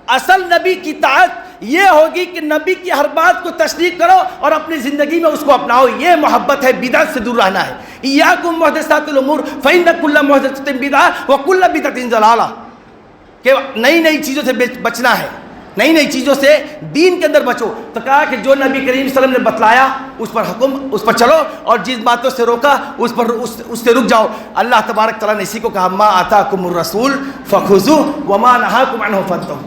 اصل نبی کی طاعت یہ ہوگی کہ نبی کی ہر بات کو تصدیق کرو اور اپنی زندگی میں اس کو اپناؤ. یہ محبت ہے. بدعت سے دور رہنا ہے. ایاکم محدثات الامور فإن كل محدثۃ بدعۃ وكل بدعۃ ضلالہ، کہ نئی چیزوں سے بچنا ہے، نئی چیزوں سے دین کے اندر بچو. تو کہا کہ جو نبی کریم صلی اللہ علیہ وسلم نے بتلایا اس پر حکم، اس پر چلو، اور جس باتوں سے روکا اس سے رک جاؤ. اللہ تبارک تعالیٰ نے اسی کو کہا ما آتاکم الرسول فخذوہ وما نہاکم عنہ فانتہوا.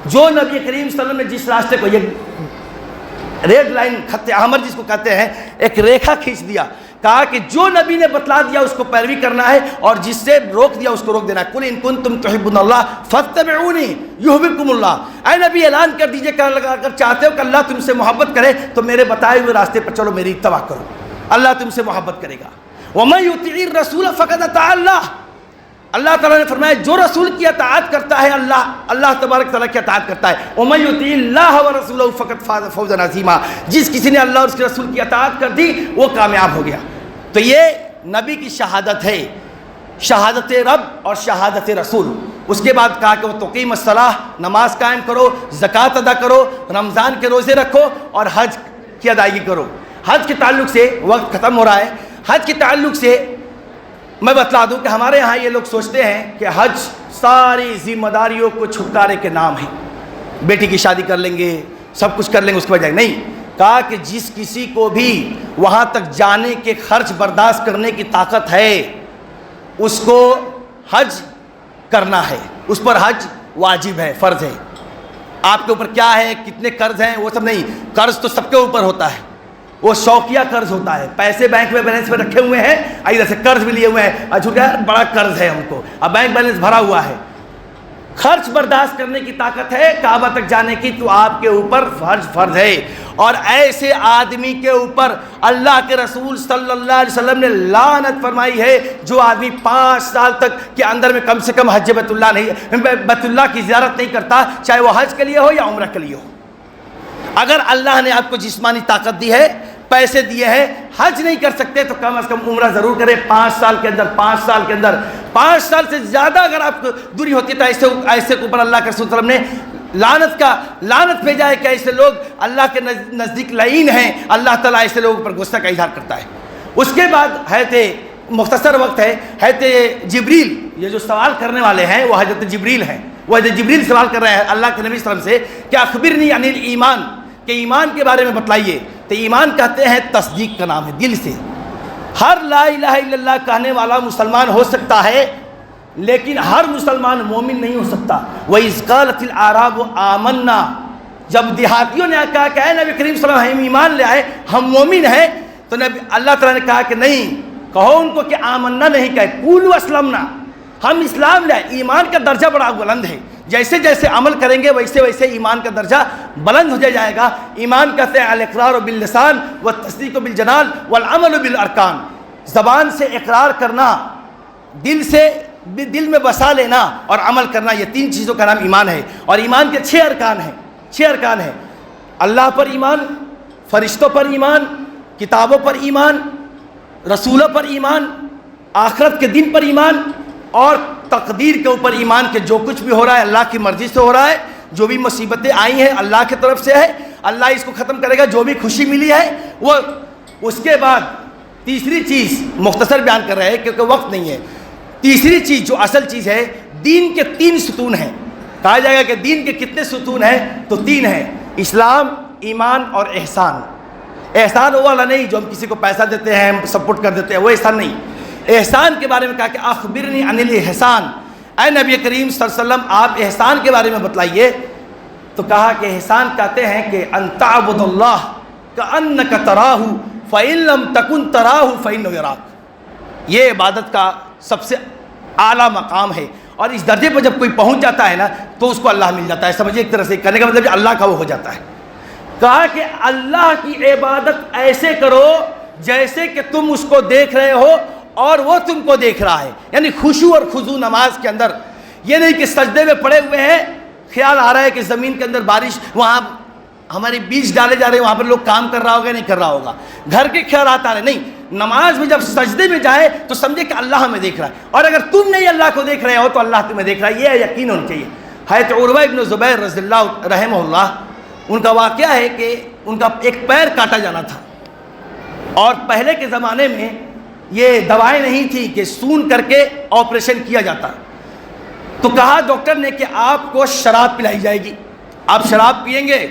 جو نبی کریم صلی اللہ علیہ وسلم نے جس راستے کو، یہ ریڈ لائن، خط احمر جس کو کہتے ہیں، ایک ریکھا کھینچ دیا. کہا کہ جو نبی نے بتلا دیا اس کو پیروی کرنا ہے اور جس سے روک دیا اس کو روک دینا ہے. قل ان کنتم تحبون اللہ فاتبعونی یحببکم اللہ. اے نبی اعلان کر دیجئے کہ اگر چاہتے ہو کہ اللہ تم سے محبت کرے تو میرے بتائے ہوئے راستے پر چلو، میری اتباع کرو، اللہ تم سے محبت کرے گا. ومن یطیع الرسول فقد اطاع اللہ. اللہ تعالیٰ نے فرمایا جو رسول کی اطاعت کرتا ہے اللہ تبارک تعالیٰ کی اطاعت کرتا ہے. ومن یطیع اللہ ورسولہ فقد فاز فوزا عظیما. جس کسی نے اللہ اور اس کے رسول کی اطاعت کر دی وہ کامیاب ہو گیا. تو یہ نبی کی شہادت ہے، شہادت رب اور شہادت رسول. اس کے بعد کہا کہ وہ تقیم الصلاۃ، نماز قائم کرو، زکوٰۃ ادا کرو، رمضان کے روزے رکھو اور حج کی ادائیگی کرو. حج کے تعلق سے وقت ختم ہو رہا ہے. حج کے تعلق سے میں بتلا دوں کہ ہمارے ہاں یہ لوگ سوچتے ہیں کہ حج ساری ذمہ داریوں کو چھٹکارے کے نام ہے. بیٹی کی شادی کر لیں گے، سب کچھ کر لیں گے، اس کے بجائے نہیں. کہا کہ جس کسی کو بھی وہاں تک جانے کے خرچ برداشت کرنے کی طاقت ہے اس کو حج کرنا ہے، اس پر حج واجب ہے، فرض ہے. آپ کے اوپر کیا ہے، کتنے قرض ہیں، وہ سب نہیں. قرض تو سب کے اوپر ہوتا ہے، وہ شوقیہ قرض ہوتا ہے. پیسے بینک میں بیلنس میں رکھے ہوئے ہیں، ادھر سے قرض بھی لیے ہوئے ہیں، اچھا بڑا قرض ہے ہم کو، اب بینک بیلنس بھرا ہوا ہے. خرچ برداشت کرنے کی طاقت ہے کعبہ تک جانے کی تو آپ کے اوپر فرض ہے. اور ایسے آدمی کے اوپر اللہ کے رسول صلی اللہ علیہ وسلم نے لعنت فرمائی ہے جو آدمی 5 سال تک کے اندر میں کم سے کم حج بیت اللہ کی زیارت نہیں کرتا، چاہے وہ حج کے لیے ہو یا عمرہ کے لیے ہو. اگر اللہ نے آپ کو جسمانی طاقت دی ہے، پیسے دیے ہیں، حج نہیں کر سکتے تو کم از کم عمرہ ضرور کریں 5 سال کے اندر. 5 سال سے زیادہ اگر آپ کو دوری ہوتی ہے تو ایسے کے اوپر اللہ کے رسول صلی اللہ علیہ وسلم نے لعنت بھیجا ہے کہ ایسے لوگ اللہ کے نزدیک لعین ہیں. اللہ تعالیٰ ایسے لوگوں پر غصہ کا اظہار کرتا ہے. اس کے بعد حضرت مختصر وقت ہے، حضرت جبریل، یہ جو سوال کرنے والے ہیں وہ حضرت جبریل ہیں. وہ جبریل سوال کر رہے ہیں اللہ کے نبی صلی اللہ علیہ وسلم سے کہ اخبرنی عن الایمان، کہ ایمان کے بارے میں بتلائیے. تو ایمان کہتے ہیں تصدیق کا نام ہے، دل سے. ہر لا الہ الا اللہ کہنے والا مسلمان ہو سکتا ہے، لیکن ہر مسلمان مومن نہیں ہو سکتا. وَإِذْ قَالَتِ الْأَعْرَابُ آمَنَّا، جب دیہاتیوں نے کہا کہ اے نبی کریم صلی اللہ علیہ وسلم ہم ایمان لے آئے، ہم مومن ہیں، تو اللہ تعالیٰ نے کہا کہ نہیں، کہو ان کو کہ آمنا نہیں کہے، قولوا اسلمنا، ہم اسلام لے آئے. ایمان کا درجہ بڑا بلند ہے، جیسے جیسے عمل کریں گے ویسے ویسے ایمان کا درجہ بلند ہو جائے گا. ایمان کہتے ہیں الاقرار باللسان والتصدیق بالجنان والعمل بالارکان، زبان سے اقرار کرنا، دل میں بسا لینا اور عمل کرنا، یہ تین چیزوں کا نام ایمان ہے. اور ایمان کے 6 ارکان ہیں، 6 ارکان ہیں. اللہ پر ایمان، فرشتوں پر ایمان، کتابوں پر ایمان، رسولوں پر ایمان، آخرت کے دن پر ایمان، اور تقدیر کے اوپر ایمان کہ جو کچھ بھی ہو رہا ہے اللہ کی مرضی سے ہو رہا ہے. جو بھی مصیبتیں آئی ہیں اللہ کی طرف سے ہے، اللہ اس کو ختم کرے گا. جو بھی خوشی ملی ہے وہ. اس کے بعد تیسری چیز مختصر بیان کر رہے ہیں کیونکہ وقت نہیں ہے. تیسری چیز جو اصل چیز ہے، دین کے 3 ستون ہیں. کہا جائے گا کہ دین کے کتنے ستون ہیں؟ تو 3 ہیں، اسلام، ایمان اور احسان. احسان وہ والا نہیں جو ہم کسی کو پیسہ دیتے ہیں، ہم سپورٹ کر دیتے ہیں، وہ احسان نہیں. احسان کے بارے میں کہا کہ اخبرنی عن الاحسان، اے نبی کریم صلی اللہ علیہ وسلم آپ احسان کے بارے میں بتلائیے. تو کہا کہ احسان کہتے ہیں کہ ان تعبد اللہ کأنک تراہ فإن لم تکن تراہ فإنہ یراک. یہ عبادت کا سب سے اعلیٰ مقام ہے، اور اس درجے پر جب کوئی پہنچ جاتا ہے نا تو اس کو اللہ مل جاتا ہے. سمجھیے ایک طرح سے کرنے کا مطلب اللہ کا وہ ہو جاتا ہے. کہا کہ اللہ کی عبادت ایسے کرو جیسے کہ تم اس کو دیکھ رہے ہو اور وہ تم کو دیکھ رہا ہے. یعنی خشوع اور خضوع نماز کے اندر. یہ نہیں کہ سجدے میں پڑے ہوئے ہیں، خیال آ رہا ہے کہ زمین کے اندر بارش، وہاں ہمارے بیج ڈالے جا رہے ہیں، وہاں پر لوگ کام کر رہا ہوگا نہیں کر رہا ہوگا، گھر کے خیالات آ رہے. نہیں، نماز میں جب سجدے میں جائے تو سمجھے کہ اللہ ہمیں دیکھ رہا ہے، اور اگر تم نہیں اللہ کو دیکھ رہے ہو تو اللہ تمہیں دیکھ رہا ہے. یہ یقین ہونا چاہیے. حضرت عروہ ابن زبیر رضی اللہ رحمہ اللہ، ان کا واقعہ ہے کہ ان کا ایک پیر کاٹا جانا تھا، اور پہلے کے زمانے میں یہ دوائیں نہیں تھی کہ سون کر کے آپریشن کیا جاتا. تو کہا ڈاکٹر نے کہ آپ کو شراب پلائی جائے گی، آپ شراب پئیں گے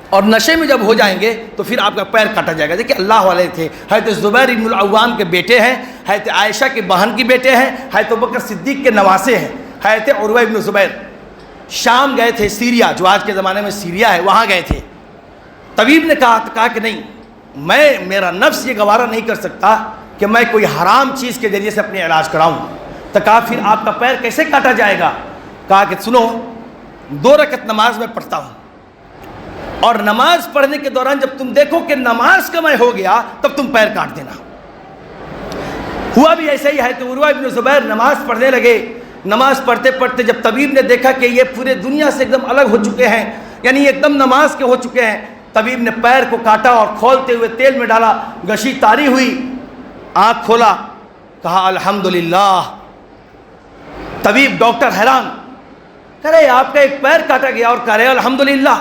اور نشے میں جب ہو جائیں گے تو پھر آپ کا پیر کاٹا جائے گا. دیکھیں اللہ والے تھے. حضرت زبیر ابن العوام کے بیٹے ہیں، حضرت عائشہ کے بہن کے بیٹے ہیں، حضرت ابوبکر صدیق کے نواسے ہیں. حضرت عروہ ابن زبیر شام گئے تھے، سیریا جو آج کے زمانے میں سیریا ہے، وہاں گئے تھے. طبیب نے کہا کہ نہیں، میرا نفس یہ گوارا نہیں کر سکتا کہ میں کوئی حرام چیز کے ذریعے سے اپنے علاج کراؤں. تو کہا پھر آپ کا پیر کیسے کاٹا جائے گا؟ کہا کہ سنو، 2 رکعت نماز میں پڑھتا ہوں، اور نماز پڑھنے کے دوران جب تم دیکھو کہ نماز کا میں ہو گیا تب تم پیر کاٹ دینا. ہوا بھی ایسا ہی ہے. تو عروہ ابن زبیر نماز پڑھنے لگے. نماز پڑھتے پڑھتے جب طبیب نے دیکھا کہ یہ پورے دنیا سے ایک دم الگ ہو چکے ہیں، یعنی ایک دم نماز کے ہو چکے ہیں، طبیب نے پیر کو کاٹا اور کھولتے ہوئے تیل میں ڈالا، گشی تاری ہوئی، آنکھ کھولا، کہا الحمدللہ. طبیب ڈاکٹر حیران، کہہ رہے آپ کا ایک پیر کاٹا گیا اور کہہ رہے الحمدللہ.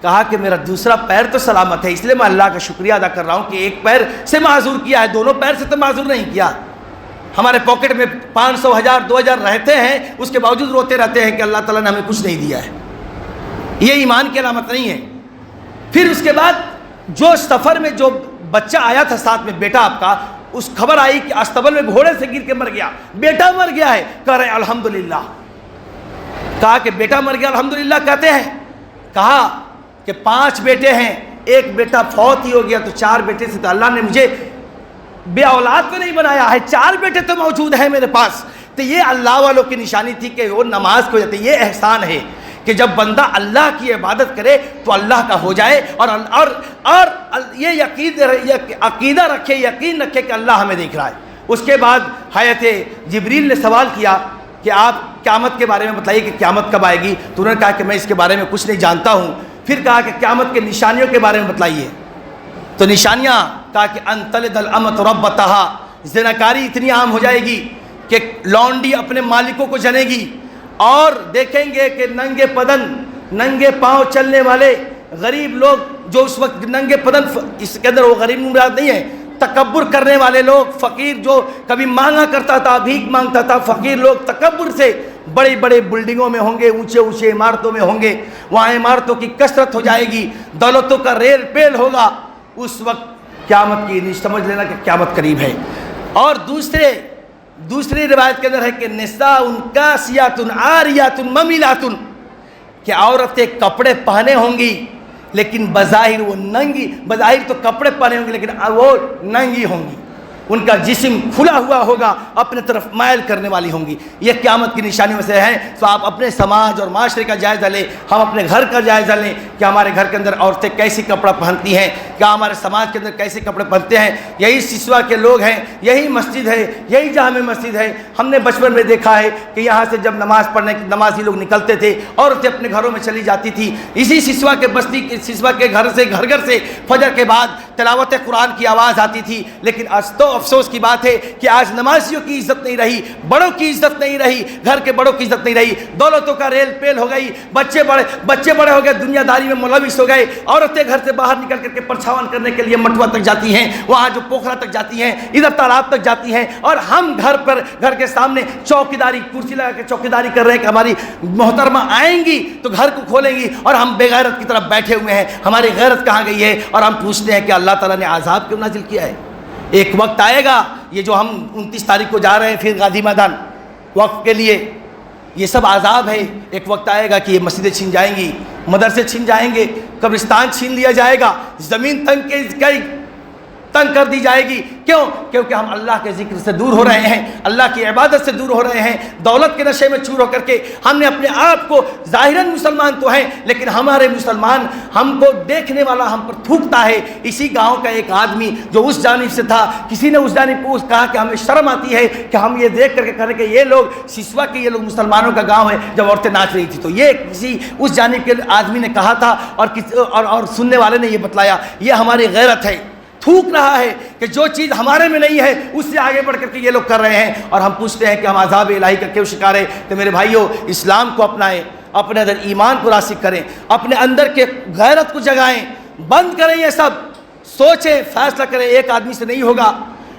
کہا کہ میرا دوسرا پیر تو سلامت ہے، اس لیے میں اللہ کا شکریہ ادا کر رہا ہوں کہ ایک پیر سے معذور کیا ہے، دونوں پیر سے تو معذور نہیں کیا. ہمارے پاکٹ میں 500 1000 2000 رہتے ہیں، اس کے باوجود روتے رہتے ہیں کہ اللہ تعالیٰ نے ہمیں کچھ نہیں دیا ہے. یہ ایمان کی علامت نہیں ہے. پھر اس کے بعد جو سفر میں جو بچہ آیا تھا ساتھ میں، بیٹا آپ کا، اس خبر آئی کہ استبل میں گھوڑے سے گر کے مر گیا، بیٹا مر گیا ہے. کہہ رہے الحمدللہ. کہا کہ بیٹا مر گیا الحمدللہ کہتے ہیں؟ کہا کہ 5 بیٹے ہیں، ایک بیٹا فوت ہی ہو گیا، تو 4 بیٹے سے تو اللہ نے مجھے بے اولاد تو نہیں بنایا ہے، 4 بیٹے تو موجود ہیں میرے پاس. تو یہ اللہ والوں کی نشانی تھی کہ وہ نماز کو جاتے. یہ احسان ہے کہ جب بندہ اللہ کی عبادت کرے تو اللہ کا ہو جائے، اور یہ عقیدہ رکھے، یقین رکھے کہ اللہ ہمیں دیکھ رہا ہے. اس کے بعد حضرت جبریل نے سوال کیا کہ آپ قیامت کے بارے میں بتائیے کہ قیامت کب آئے گی. تو انہوں نے کہا کہ میں اس کے بارے میں کچھ نہیں جانتا ہوں. پھر کہا کہ قیامت کے نشانیوں کے بارے میں بتلائیے. تو نشانیاں کہا کہ ان تلد الامۃ ربتہا، زناکاری اتنی عام ہو جائے گی کہ لونڈی اپنے مالکوں کو جنے گی، اور دیکھیں گے کہ ننگے بدن، ننگے پاؤں چلنے والے غریب لوگ جو اس وقت ننگے بدن، اس کے اندر وہ غریب مراد نہیں ہے، تکبر کرنے والے لوگ، فقیر جو کبھی مانگا کرتا تھا، بھیک مانگتا تھا، فقیر لوگ تکبر سے بڑے بڑے بلڈنگوں میں ہوں گے، اونچے اونچے عمارتوں میں ہوں گے، وہاں عمارتوں کی کثرت ہو جائے گی، دولتوں کا ریل پیل ہوگا، اس وقت قیامت کی نہیں سمجھ لینا کہ قیامت قریب ہے۔ اور دوسری روایت کے اندر ہے کہ نساء کاسیات عاریات ممیلات، کہ عورتیں کپڑے پہنے ہوں گی لیکن بظاہر وہ ننگی، بظاہر تو کپڑے پہنے ہوں گے لیکن وہ ننگی ہوں گی، ان کا جسم کھلا ہوا ہوگا، اپنے طرف مائل کرنے والی ہوں گی۔ یہ قیامت کی نشانیوں میں سے ہیں۔ تو آپ اپنے سماج اور معاشرے کا جائزہ لیں، ہم اپنے گھر کا جائزہ لیں کہ ہمارے گھر کے اندر عورتیں کیسی کپڑا پہنتی ہیں، کیا ہمارے سماج کے اندر کیسے کپڑے پہنتے ہیں۔ یہی سسوا کے لوگ ہیں، یہی مسجد ہے، یہی جامع مسجد ہے۔ ہم نے بچپن میں دیکھا ہے کہ یہاں سے جب نماز پڑھنے نمازی لوگ نکلتے تھے، عورتیں اپنے گھروں میں چلی جاتی تھی، اسی سسوا کے بستی سسوا کے گھر سے فجر کے بعد تلاوت قرآن کی آواز آتی تھی۔ لیکن افسوس کی بات ہے کہ آج نمازیوں کی عزت نہیں رہی، بڑوں کی عزت نہیں رہی، گھر کے بڑوں کی عزت نہیں رہی، دولتوں کا ریل پیل ہو گئی، بچے بڑے ہو گئے، دنیا داری میں ملوث ہو گئے، عورتیں گھر سے باہر نکل کر کے پرچھاون کرنے کے لیے مٹوا تک جاتی ہیں، وہاں جو پوکھرا تک جاتی ہیں، ادھر تالاب تک جاتی ہیں، اور ہم گھر کے سامنے چوکیداری کرسی لگا کے چوکیداری کر رہے ہیں کہ ہماری محترمہ آئیں گی تو گھر کو کھولیں گی، اور ہم بے غیرت کی طرف بیٹھے ہوئے ہیں۔ ہماری غیرت کہاں گئی ہے؟ اور ہم پوچھتے ہیں کہ اللہ تعالیٰ نے عذاب کیوں نازل کیا ہے؟ ایک وقت آئے گا، یہ جو ہم 29 تاریخ کو جا رہے ہیں پھر غازی میدان وقف کے لیے، یہ سب عذاب ہے۔ ایک وقت آئے گا کہ یہ مسجدیں چھن جائیں گی، مدرسے چھن جائیں گے، قبرستان چھین لیا جائے گا، زمین تنگ کر دی جائے گی۔ کیوں؟ کیونکہ ہم اللہ کے ذکر سے دور ہو رہے ہیں، اللہ کی عبادت سے دور ہو رہے ہیں، دولت کے نشے میں چور ہو کر کے ہم نے اپنے آپ کو ظاہراً مسلمان تو ہیں لیکن ہمارے مسلمان ہم کو دیکھنے والا ہم پر تھوکتا ہے۔ اسی گاؤں کا ایک آدمی جو اس جانب سے تھا، کسی نے اس جانب کو کہا کہ ہمیں شرم آتی ہے کہ ہم یہ دیکھ کر کے کہہ رہے کہ یہ لوگ سسوا کے، یہ لوگ مسلمانوں کا گاؤں ہے، جب عورتیں ناچ رہی تھی تو یہ کسی اس جانب کے آدمی نے کہا تھا، اور سننے والے نے یہ بتلایا۔ یہ ہماری غیرت ہے، تھوک رہا ہے کہ جو چیز ہمارے میں نہیں ہے اس سے آگے بڑھ کر کے یہ لوگ کر رہے ہیں، اور ہم پوچھتے ہیں کہ ہم عذاب الہی کا کیوں شکار ہیں؟ تو میرے بھائیوں، اسلام کو اپنائیں، اپنے اندر ایمان کو راسخ کریں، اپنے اندر کے غیرت کو جگائیں، بند کریں یہ سب، سوچیں، فیصلہ کریں۔ ایک آدمی سے نہیں ہوگا،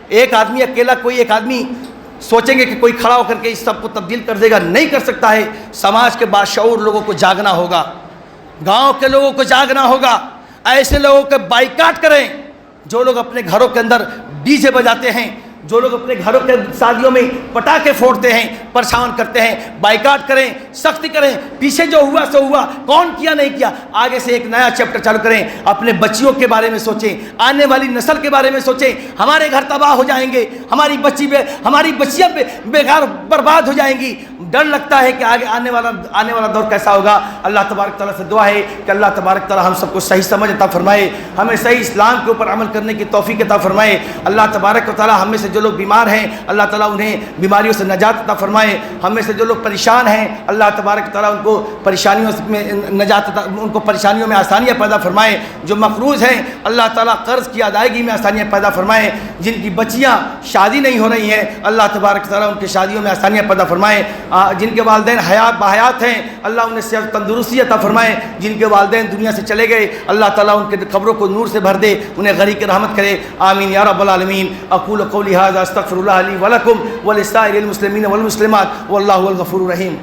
ایک آدمی اکیلا، کوئی ایک آدمی سوچیں گے کہ کوئی کھڑا ہو کر کے اس سب کو تبدیل کر دے گا، نہیں کر سکتا ہے۔ سماج کے باشعور لوگوں کو جاگنا ہوگا، گاؤں کے لوگوں کو جاگنا ہوگا، ایسے لوگوں کو بائیکاٹ کریں جو لوگ اپنے گھروں کے اندر ڈی جے بجاتے ہیں، جو لوگ اپنے گھروں کے شادیوں میں پٹاخے پھوڑتے ہیں، پریشان کرتے ہیں۔ بائیکاٹ کریں، سختی کریں، پیچھے جو ہوا سو ہوا، کون کیا نہیں کیا، آگے سے ایک نیا چیپٹر چالو کریں۔ اپنے بچیوں کے بارے میں سوچیں، آنے والی نسل کے بارے میں سوچیں۔ ہمارے گھر تباہ ہو جائیں گے، ہماری بچیاں بیکار برباد ہو جائیں گی۔ ڈر لگتا ہے کہ آگے آنے والا دور کیسا ہوگا۔ اللہ تبارک تعالیٰ سے دعا ہے کہ اللہ تبارک تعالیٰ ہم سب کو صحیح سمجھ عطا فرمائے، ہمیں صحیح اسلام کے اوپر عمل کرنے کی توفیق عطا فرمائے۔ اللہ تبارک و تعالیٰ ہم میں سے جو لوگ بیمار ہیں، اللہ تعالیٰ انہیں بیماریوں سے نجات عطا فرمائے۔ ہم میں سے جو لوگ پریشان ہیں، اللہ تبارک و تعالیٰ ان کو پریشانیوں میں نجات عطا، ان کو پریشانیوں میں آسانیاں پیدا فرمائے۔ جو مقروض ہیں، اللہ تعالیٰ قرض کی ادائیگی میں آسانیاں پیدا فرمائے۔ جن کی بچیاں شادی نہیں ہو رہی ہیں، اللہ تبارک و تعالیٰ ان کی شادیوں میں آسانیاں پیدا فرمائے۔ جن کے والدین باحیات ہیں، اللہ انہیں صحت تندرستی عطا فرمائے۔ جن کے والدین دنیا سے چلے گئے، اللہ تعالیٰ ان کے قبروں کو نور سے بھر دے، انہیں غریق رحمت کرے۔ آمین یا رب العالمین۔ اقول قولی ھذا استغفر اللہ لی ولکم ولسائر المسلمین والمسلمات واللہ هو الغفور الرحیم۔